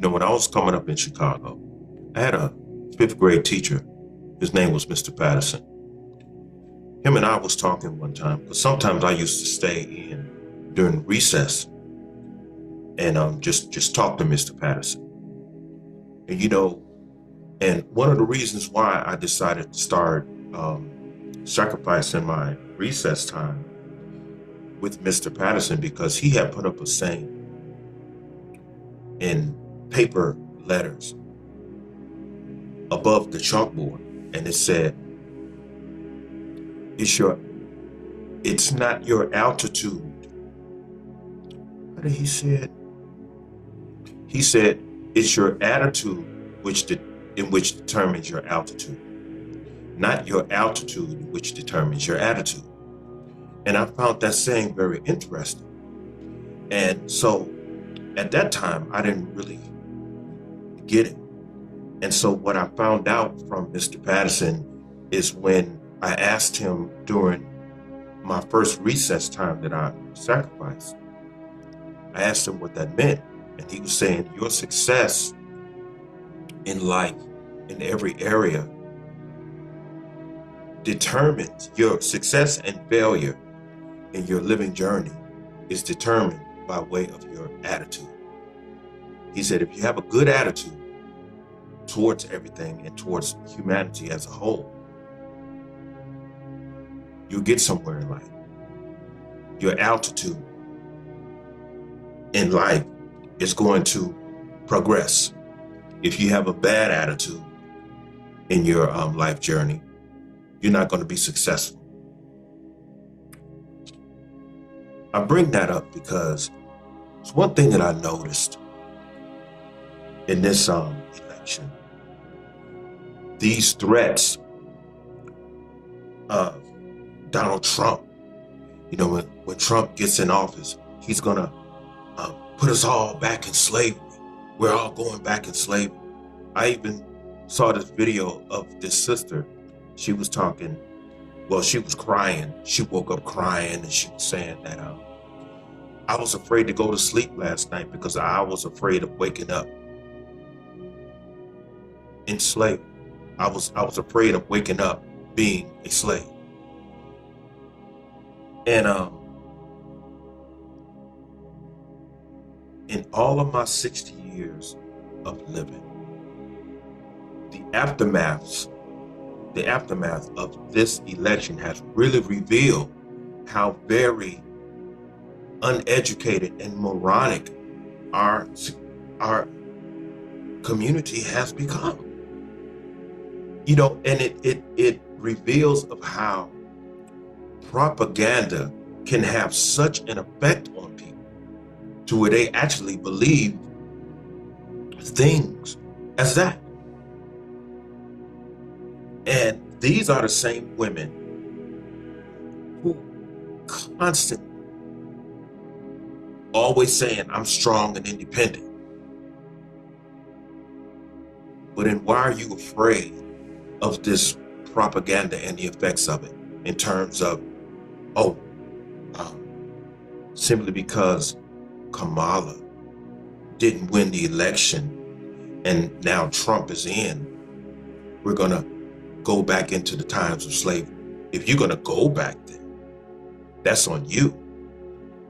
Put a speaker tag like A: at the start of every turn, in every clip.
A: When I was coming up in Chicago, I had a fifth grade teacher. His name was Mr. Patterson. Him and I was talking one time because sometimes I used to stay in during recess and just talk to Mr. Patterson. And and one of the reasons why I decided to start sacrificing my recess time with Mr. Patterson because he had put up a saying in paper letters above the chalkboard, and it said, "It's not your altitude." What did he said? He said, "It's your attitude in which determines your altitude, not your altitude which determines your attitude." And I found that saying very interesting. And so at that time, I didn't really get it. And so what I found out from Mr. Patterson is when I asked him during my first recess time that I sacrificed, I asked him what that meant. And he was saying, your success in life, in every area, determines your success and failure in your living journey is determined by way of your attitude. He said, if you have a good attitude towards everything and towards humanity as a whole, you'll get somewhere in life. Your altitude in life is going to progress. If you have a bad attitude in your life journey, you're not going to be successful. I bring that up because it's one thing that I noticed in this election. These threats of Donald Trump, when Trump gets in office, he's going to put us all back in slavery. We're all going back in slavery. I even saw this video of this sister. She was talking, she was crying. She woke up crying and she was saying that I was afraid to go to sleep last night because I was afraid of waking up in slavery. I was afraid of waking up being a slave. And in all of my 60 years of living, the aftermath of this election has really revealed how very uneducated and moronic our community has become. And it reveals of how propaganda can have such an effect on people to where they actually believe things as that. And these are the same women who constantly always saying, I'm strong and independent. But then why are you afraid of this propaganda and the effects of it in terms of, simply because Kamala didn't win the election and now Trump is in, we're going to go back into the times of slavery. If you're going to go back there, that's on you.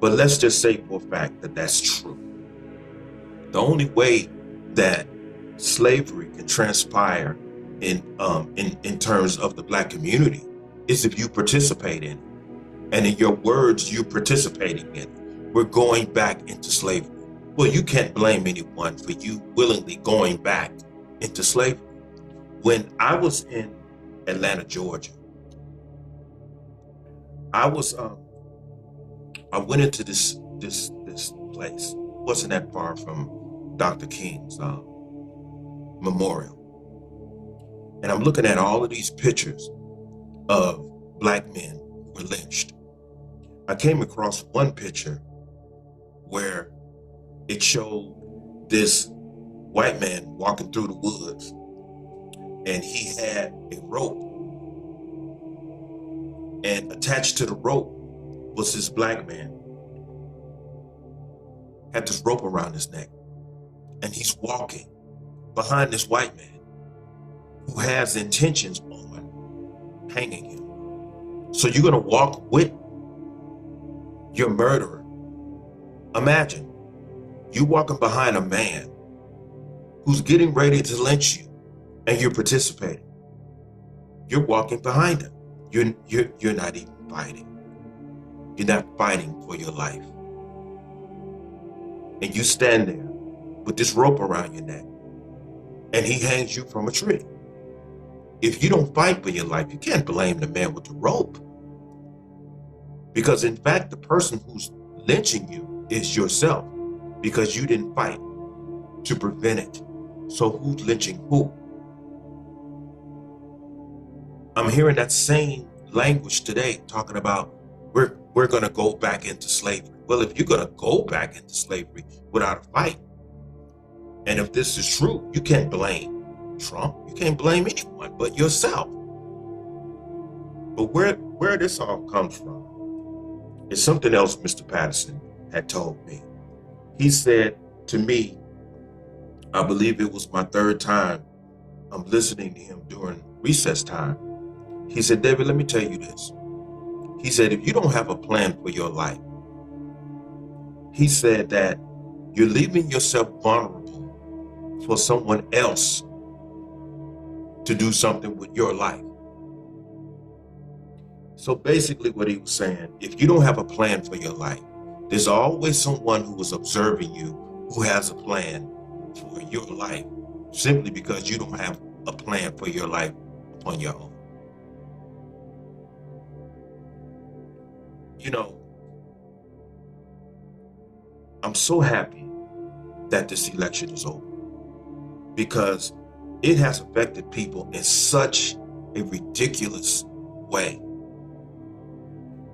A: But let's just say for a fact that that's true. The only way that slavery can transpire in terms of the Black community is if you participate in it. And in your words, you're participating in it. We're going back into slavery. Well, you can't blame anyone for you willingly going back into slavery. When I was in Atlanta, Georgia, I went into this place. It wasn't that far from Dr. King's memorial. And I'm looking at all of these pictures of Black men who were lynched. I came across one picture where it showed this white man walking through the woods, and he had a rope, and attached to the rope was this Black man, had this rope around his neck, and he's walking behind this white man who has intentions on hanging him. So you're going to walk with your murderer. Imagine you walking behind a man who's getting ready to lynch you, and you're participating. You're walking behind him. You're not even fighting. You're not fighting for your life. And you stand there with this rope around your neck, and he hangs you from a tree. If you don't fight for your life, you can't blame the man with the rope. Because in fact, the person who's lynching you is yourself, because you didn't fight to prevent it. So who's lynching who? I'm hearing that same language today, talking about we're going to go back into slavery. Well, if you're going to go back into slavery without a fight, and if this is true, you can't blame Trump. You can't blame anyone but yourself. But where this all comes from is something else Mr. Patterson had told me. He said to me, I believe it was my third time I'm listening to him during recess time. He said, David, let me tell you this. He said, if you don't have a plan for your life, he said that you're leaving yourself vulnerable for someone else to do something with your life. So basically what he was saying, if you don't have a plan for your life, there's always someone who is observing you who has a plan for your life, simply because you don't have a plan for your life on your own. You know, I'm so happy that this election is over, because it has affected people in such a ridiculous way,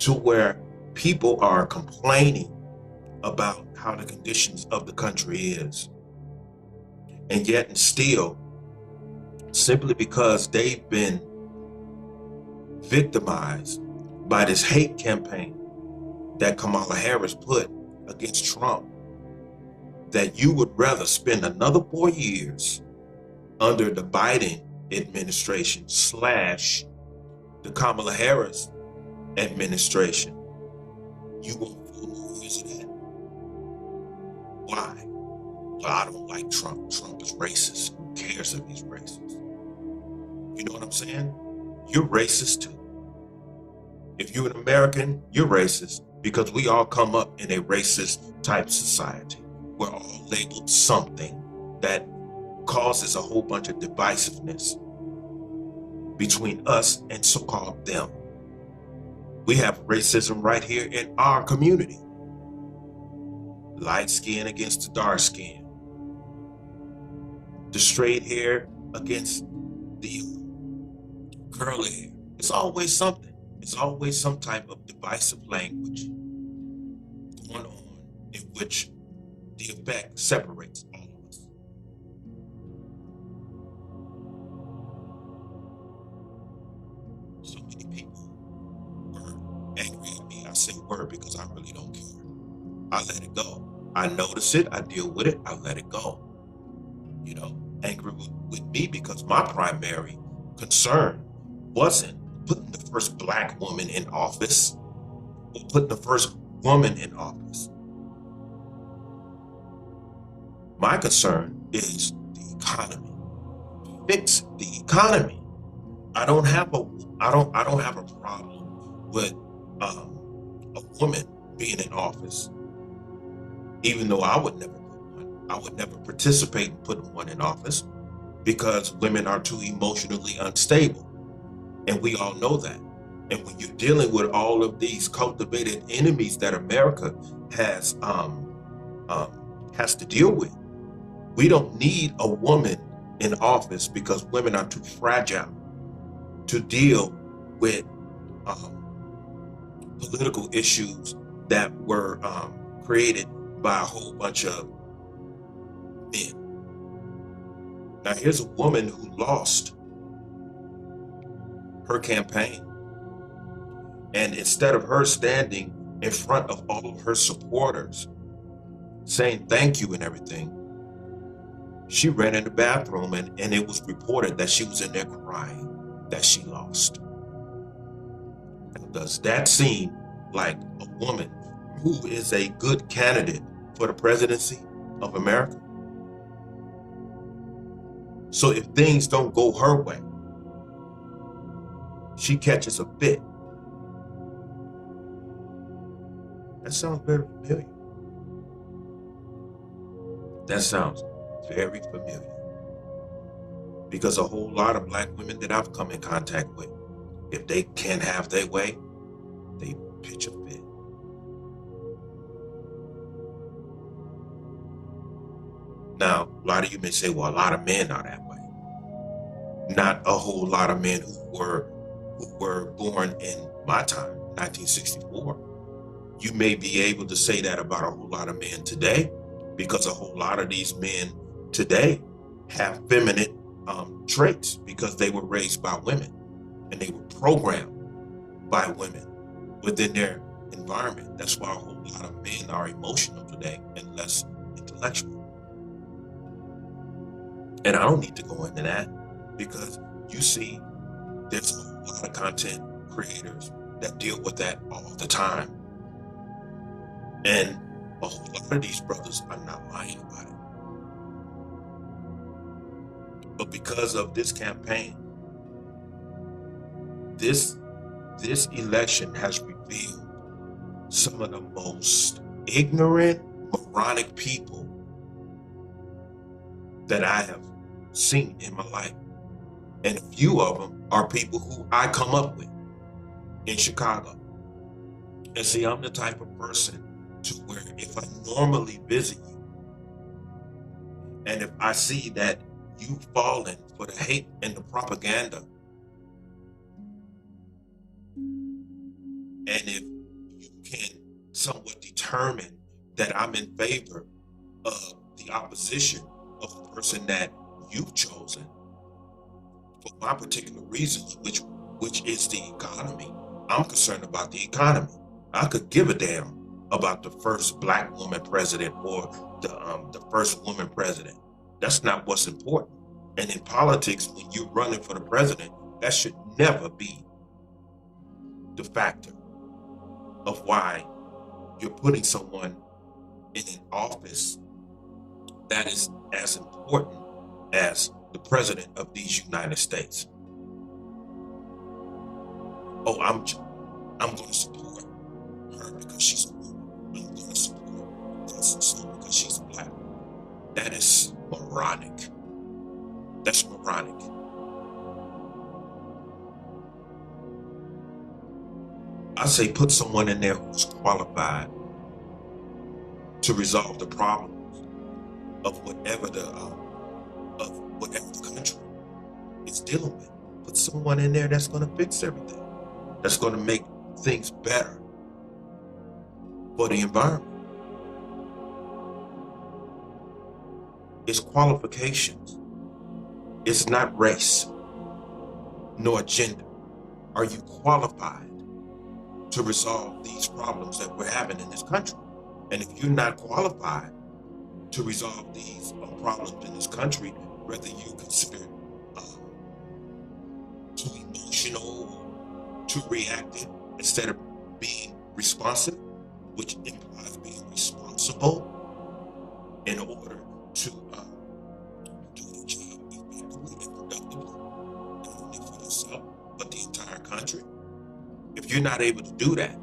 A: to where people are complaining about how the conditions of the country is. And yet and still, simply because they've been victimized by this hate campaign that Kamala Harris put against Trump, that you would rather spend another 4 years under the Biden administration / the Kamala Harris administration. You want 4 more years of that? Why? Well, I don't like Trump. Trump is racist. Who cares if he's racist? You know what I'm saying? You're racist too. If you're an American, you're racist, because we all come up in a racist type society. We're all labeled something that causes a whole bunch of divisiveness between us and so-called them. We have racism right here in our community. Light skin against the dark skin. The straight hair against the curly hair. It's always something. It's always some type of divisive language going on in which the effect separates all of us. So many people were angry at me. I say word because I really don't care. I let it go. I notice it. I deal with it. I let it go. You know, angry with me because my primary concern wasn't putting the first black woman in office or putting the first woman in office. My concern is the economy. Fix the economy. I don't have a problem with a woman being in office, even though I would never put one. I would never participate in putting one in office, because women are too emotionally unstable. And we all know that. And when you're dealing with all of these cultivated enemies that America has to deal with, we don't need a woman in office, because women are too fragile to deal with political issues that were created by a whole bunch of men. Now here's a woman who lost her campaign, and instead of her standing in front of all of her supporters saying thank you and everything, She ran in the bathroom and it was reported that she was in there crying that she lost. Now, does that seem like a woman who is a good candidate for the presidency of America? So if things don't go her way, she catches a fit. That sounds very familiar. That sounds very familiar. Because a whole lot of black women that I've come in contact with, if they can't have their way, they pitch a fit. Now, a lot of you may say, well, a lot of men are that way. Not a whole lot of men who were born in my time, 1964. You may be able to say that about a whole lot of men today, because a whole lot of these men today have feminine traits because they were raised by women and they were programmed by women within their environment. That's why a whole lot of men are emotional today and less intellectual. And I don't need to go into that because you see there's a lot of content creators that deal with that all the time. And a whole lot of these brothers are not lying about it. But because of this campaign, this election has revealed some of the most ignorant, moronic people that I have seen in my life. And a few of them are people who I come up with in Chicago. And see, I'm the type of person to where if I normally visit you, and if I see that you've fallen for the hate and the propaganda, and if you can somewhat determine that I'm in favor of the opposition of the person that you've chosen for my particular reasons, which is the economy. I'm concerned about the economy. I could give a damn about the first black woman president or the first woman president. That's not what's important. And in politics, when you're running for the president, that should never be the factor of why you're putting someone in an office that is as important as the president of these United States. Oh, I'm going to support her because she's a woman. I'm going to support so because she's black. That is moronic. That's moronic. I say put someone in there who's qualified to resolve the problems of whatever the country is dealing with. Put someone in there that's going to fix everything. That's going to make things better for the environment. It's qualifications. It's not race nor gender. Are you qualified to resolve these problems that we're having in this country? And if you're not qualified to resolve these problems in this country, whether you consider too emotional, too reactive, instead of being responsive, which implies being responsible in order to do the job effectively and productively, not only for yourself, but the entire country. If you're not able to do that,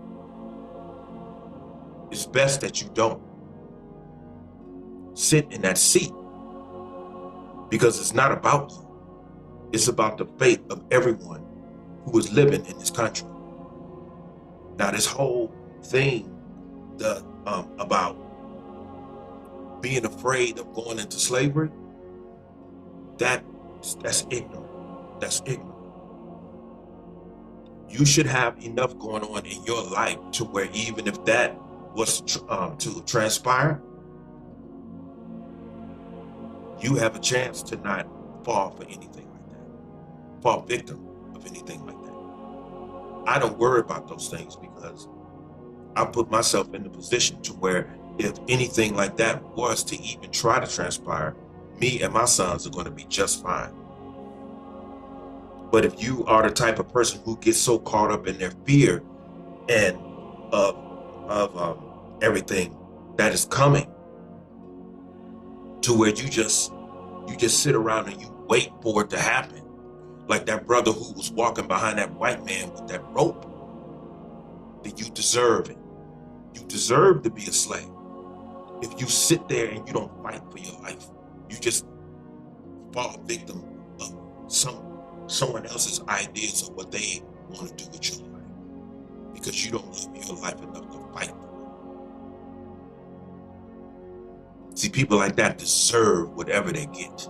A: it's best that you don't sit in that seat, because it's not about you. It's about the fate of everyone who is living in this country. Now, this whole thing about being afraid of going into slavery, that's ignorant. That's ignorant. You should have enough going on in your life to where even if that was to transpire, you have a chance to not fall for anything like that, fall victim of anything like that. I don't worry about those things because I put myself in the position to where if anything like that was to even try to transpire, me and my sons are going to be just fine. But if you are the type of person who gets so caught up in their fear and of everything that is coming, to where you just sit around and you wait for it to happen, like that brother who was walking behind that white man with that rope, then you deserve it. You deserve to be a slave. If you sit there and you don't fight for your life, you just fall victim of someone else's ideas of what they want to do with your life, because you don't love your life enough to fight for it. See, people like that deserve whatever they get.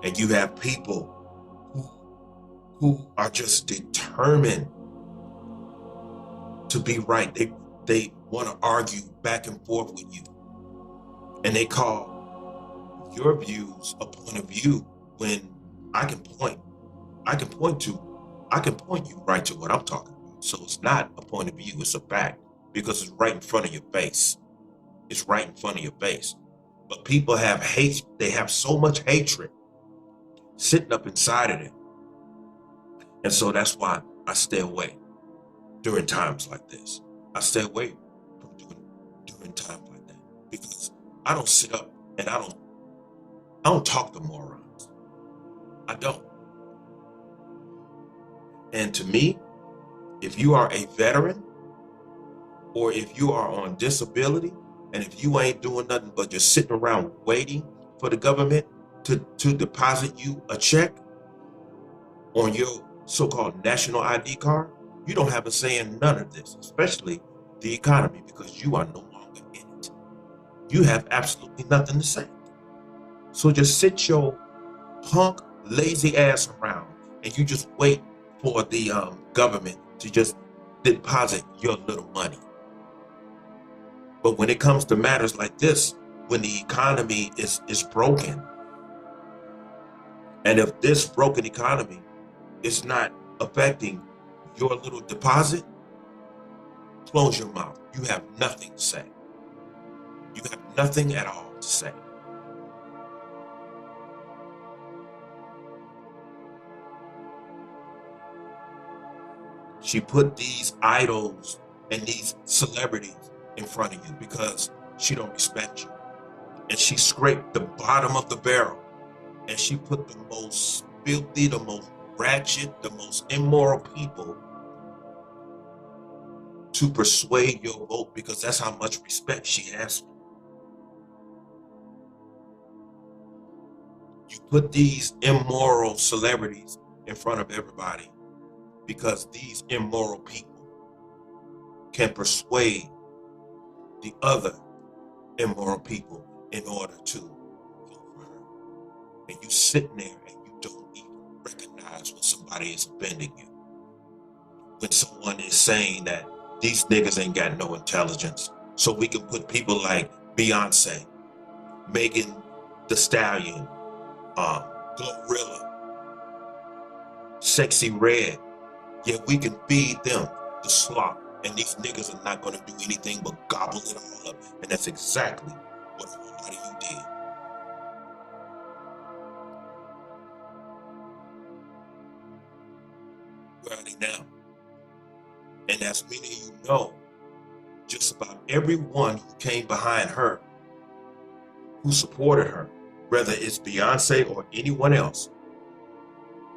A: And you have people who are just determined to be right. They want to argue back and forth with you, and they call your views a point of view when I can point you right to what I'm talking about. So it's not a point of view, it's a fact, because it's right in front of your face. It's right in front of your face. But people have hate. They have so much hatred sitting up inside of them. And so that's why I stay away during times like this. I stay away from during times like that, because I don't sit up and I don't talk to morons. I don't. And to me, if you are a veteran, or if you are on disability, and if you ain't doing nothing but just sitting around waiting for the government to deposit you a check on your so-called national ID card, you don't have a say in none of this, especially the economy, because you are no longer in it. You have absolutely nothing to say. So just sit your punk, lazy ass around, and you just wait for the government to just deposit your little money. But when it comes to matters like this, when the economy is broken, and if this broken economy is not affecting your little deposit, close your mouth. You have nothing to say. You have nothing at all to say. She put these idols and these celebrities in front of you because she don't respect you. And she scraped the bottom of the barrel, and she put the most filthy, the most ratchet, the most immoral people to persuade your vote, because that's how much respect she has. You put these immoral celebrities in front of everybody because these immoral people can persuade the other immoral people in order to vote for her. And you sitting there and you don't even recognize when somebody is offending you. When someone is saying that these niggas ain't got no intelligence, so we can put people like Beyonce, Megan Thee Stallion, Glorilla, Sexy Red, yet we can feed them the slop, and these niggas are not going to do anything but gobble it all up. And that's exactly what a whole lot of you did. Where are they now? And as many of you know, just about everyone who came behind her, who supported her, whether it's Beyonce or anyone else,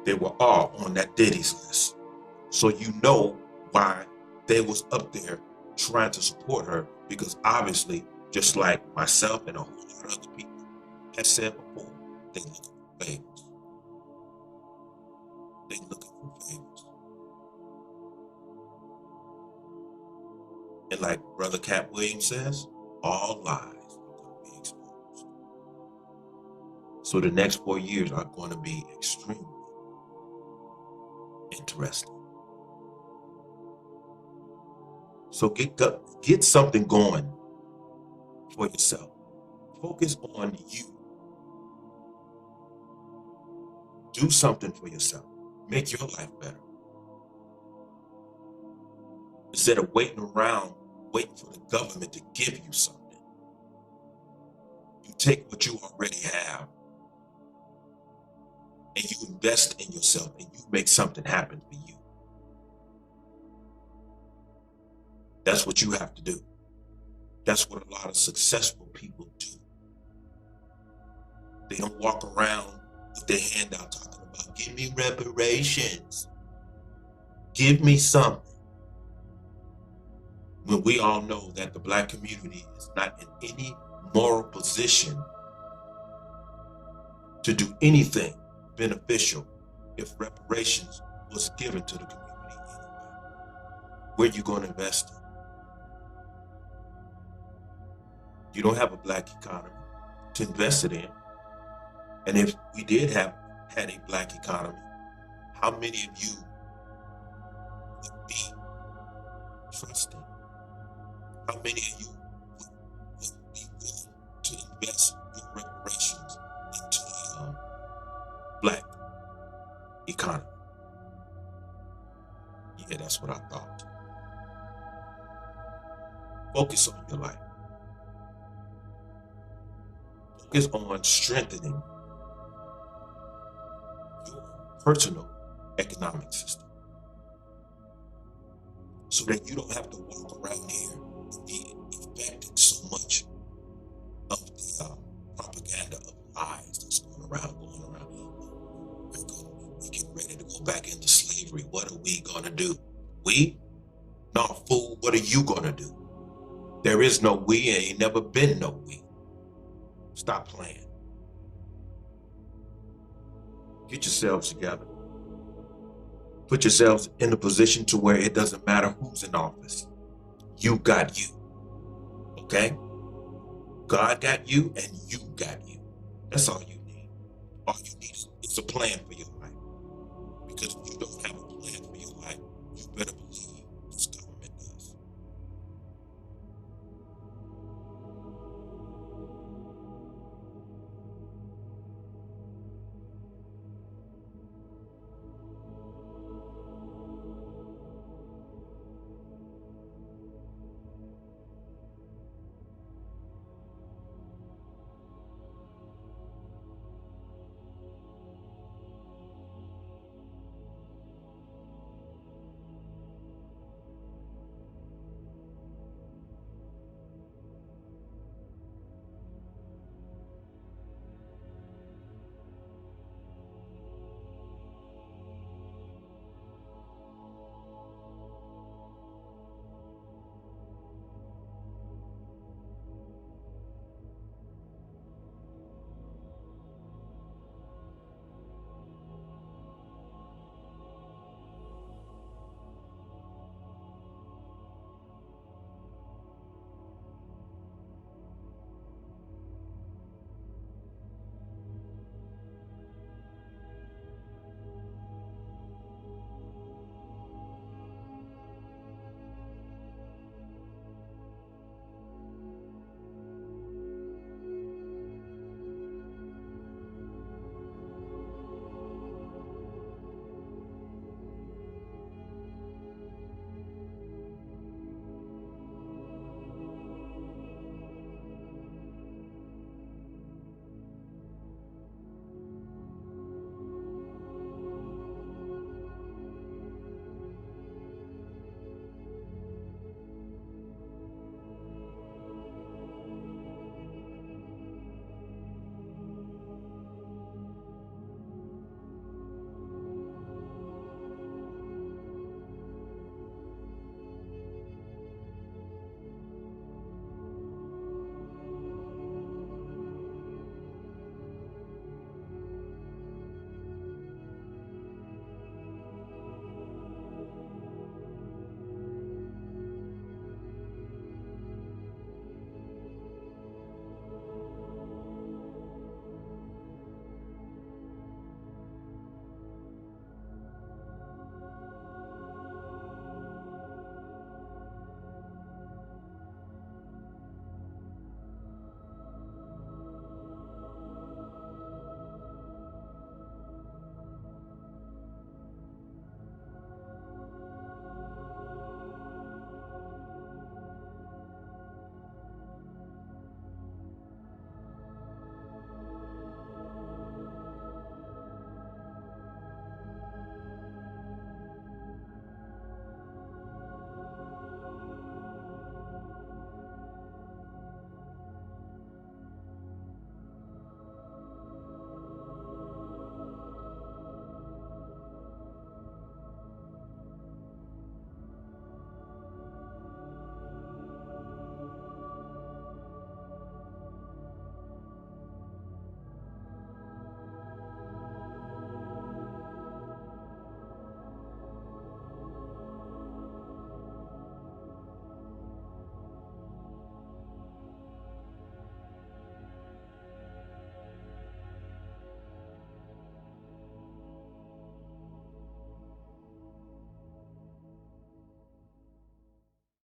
A: they were all on that Diddy's list. So you know why they was up there trying to support her, because obviously, just like myself and a whole lot of other people have said before, they looking for favors. They looking for favors. And like Brother Cat Williams says, all lies are going to be exposed. So the next 4 years are going to be extremely interesting. So get something going for yourself. Focus on you. Do something for yourself. Make your life better. Instead of waiting around waiting for the government to give you something. You take what you already have and you invest in yourself and you make something happen for you. That's what you have to do. That's what a lot of successful people do. They don't walk around with their hand out talking about, give me reparations. Give me something. When we all know that the Black community is not in any moral position to do anything beneficial if reparations was given to the community anyway. Where are you going to invest in? You don't have a Black economy to invest it in. And if we did have had a Black economy, how many of you would be trusting? How many of you would be willing to invest your reparations into the Black economy? Yeah, that's what I thought. Focus on your life. Focus on strengthening your personal economic system so that you don't have to walk around here and be infected so much of the propaganda of lies that's going around. We're getting ready to go back into slavery. What are we going to do? We? No, fool, what are you going to do? There is no we, and ain't never been no we. Stop playing. Get yourselves together. Put yourselves in a position to where it doesn't matter who's in office. You got you. Okay? God got you and you got you. That's all you need. All you need is a plan for your life. Because if you don't have a plan for your life, you better believe